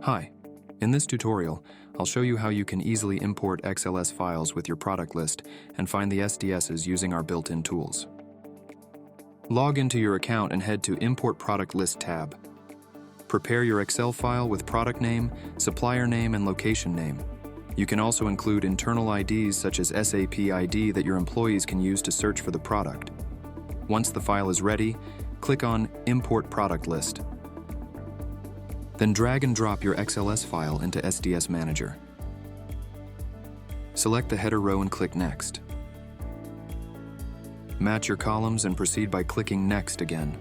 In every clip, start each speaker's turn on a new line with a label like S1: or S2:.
S1: Hi, in this tutorial, I'll show you how you can easily import XLS files with your product list and find the SDSs using our built-in tools. Log into your account and head to Import Product List tab. Prepare your Excel file with product name, supplier name, and location name. You can also include internal IDs such as SAP ID that your employees can use to search for the product. Once the file is ready, click on Import Product List. Then drag and drop your XLS file into SDS Manager. Select the header row and click Next. Match your columns and proceed by clicking Next again.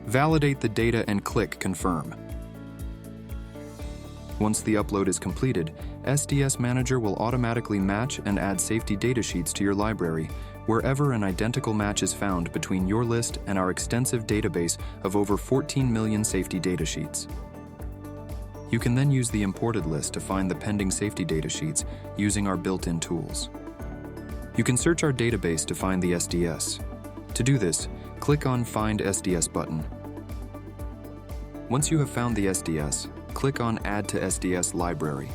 S1: Validate the data and click Confirm. Once the upload is completed, SDS Manager will automatically match and add safety datasheets to your library wherever an identical match is found between your list and our extensive database of over 14 million safety datasheets. You can then use the imported list to find the pending safety datasheets using our built-in tools. You can search our database to find the SDS. To do this, click on Find SDS button. Once you have found the SDS, click on Add to SDS Library.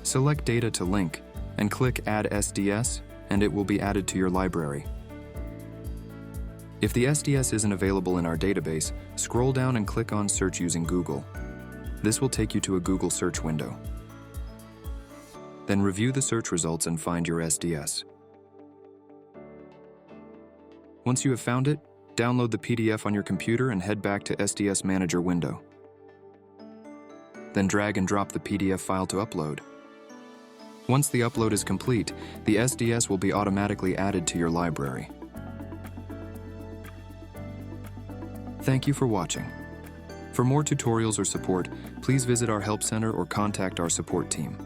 S1: Select Data to Link and click Add SDS, and it will be added to your library. If the SDS isn't available in our database, scroll down and click on Search using Google. This will take you to a Google search window. Then review the search results and find your SDS. Once you have found it, download the PDF on your computer and head back to SDS Manager window. Then drag and drop the PDF file to upload. Once the upload is complete, the SDS will be automatically added to your library. Thank you for watching. For more tutorials or support, please visit our Help Center or contact our support team.